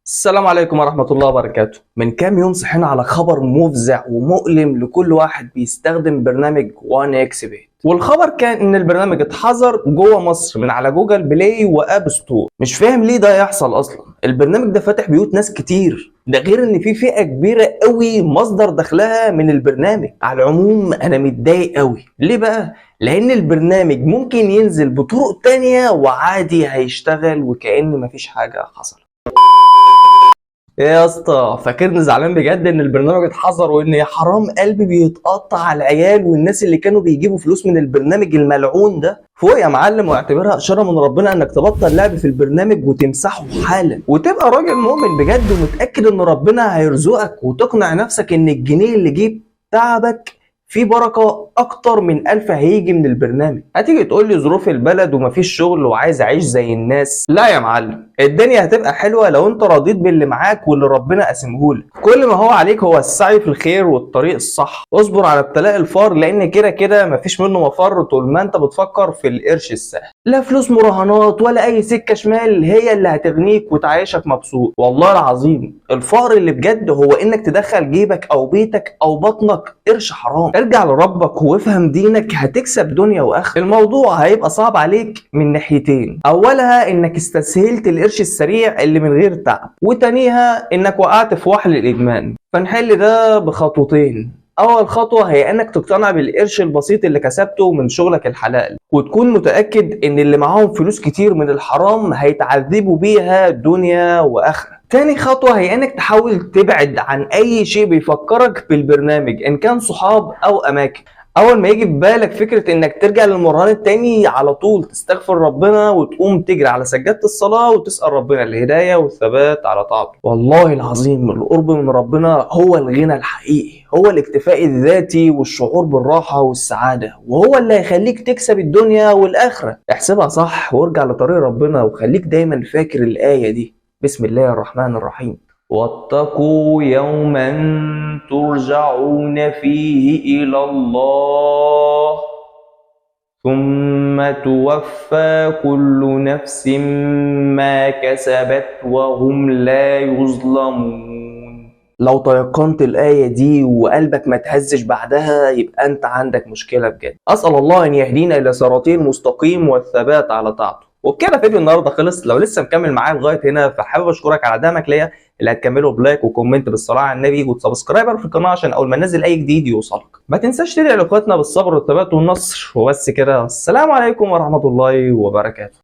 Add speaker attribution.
Speaker 1: السلام عليكم ورحمة الله وبركاته. من كام يوم صحينا على خبر مفزع ومؤلم لكل واحد بيستخدم برنامج 1xBet، والخبر كان ان البرنامج اتحظر جوه مصر من على جوجل بلاي واب ستور. مش فاهم ليه ده يحصل اصلا. البرنامج ده فاتح بيوت ناس كتير، ده غير ان في فئة كبيرة قوي مصدر دخلها من البرنامج. على العموم انا متضايق قوي. ليه بقى؟ لان البرنامج ممكن ينزل بطرق تانية وعادي هيشتغل وكأن مفيش حاجة حصلت. ايه يا اسطى، فاكرني زعلان بجد ان البرنامج اتحظر وان يا حرام قلبي بيتقطع على العيال والناس اللي كانوا بيجيبوا فلوس من البرنامج الملعون ده؟ فوق يا معلم واعتبرها اشاره من ربنا انك تبطل لعب في البرنامج وتمسحه حالا، وتبقى راجل مؤمن بجد ومتاكد ان ربنا هيرزقك، وتقنع نفسك ان الجنيه اللي جيب تعبك في بركة أكتر من 1000 هيجي من البرنامج. هتيجي تقول لي ظروف البلد ومفيش شغل وعايز أعيش زي الناس. لا يا معلم، الدنيا هتبقى حلوة لو أنت رضيت باللي معاك واللي ربنا قاسمهولك. كل ما هو عليك هو السعي في الخير والطريق الصح. اصبر على ابتلاء الفار، لأن كده كده مفيش منه مفر طول ما أنت بتفكر في القرش السهل. لا فلوس مراهنات ولا أي سكة شمال هي اللي هتغنيك وتعيشك مبسوط. والله العظيم الفقر اللي بجد هو إنك تدخل جيبك أو بيتك أو بطنك قرش حرام. ارجع لربك وافهم دينك، هتكسب دنيا واخره. الموضوع هيبقى صعب عليك من ناحيتين، اولها انك استسهلت القرش السريع اللي من غير تعب، وتانيها انك وقعت في وحل الادمان. فنحل ده بخطوتين. اول خطوة هي انك تقتنع بالقرش البسيط اللي كسبته من شغلك الحلال، وتكون متأكد ان اللي معاهم فلوس كتير من الحرام هيتعذبوا بيها دنيا واخره. تاني خطوة هي انك تحاول تبعد عن اي شيء بيفكرك بالبرنامج، ان كان صحاب او اماكن. اول ما يجي في بالك فكرة انك ترجع للمرهان التاني، على طول تستغفر ربنا وتقوم تجري على سجادة الصلاة وتسأل ربنا الهداية والثبات على طاعته. والله العظيم القرب من ربنا هو الغنى الحقيقي، هو الاكتفاء الذاتي والشعور بالراحة والسعادة، وهو اللي هيخليك تكسب الدنيا والآخرة. احسبها صح وارجع لطريق ربنا، وخليك دايما فاكر الآية دي: بسم الله الرحمن الرحيم. واتقوا يوما ترجعون فيه إلى الله ثم توفى كل نفس ما كسبت وهم لا يظلمون. لو تيقنت الآية دي وقلبك ما تهزش بعدها، يبقى أنت عندك مشكلة بجد. أسأل الله أن يهدينا إلى صراطه المستقيم والثبات على طاعته. وبكده فيديو النهارده خلص. لو لسه مكمل معايا لغايه هنا فحابب اشكرك على دعمك ليا، اللي هتكمله بلايك وكومنت بالصلاه على النبي وتسبسكرايبر في القناه عشان اول ما انزل اي جديد يوصلك. ما تنساش تدعي لاخواتنا بالصبر والثبات والنصر. وبس كده، السلام عليكم ورحمه الله وبركاته.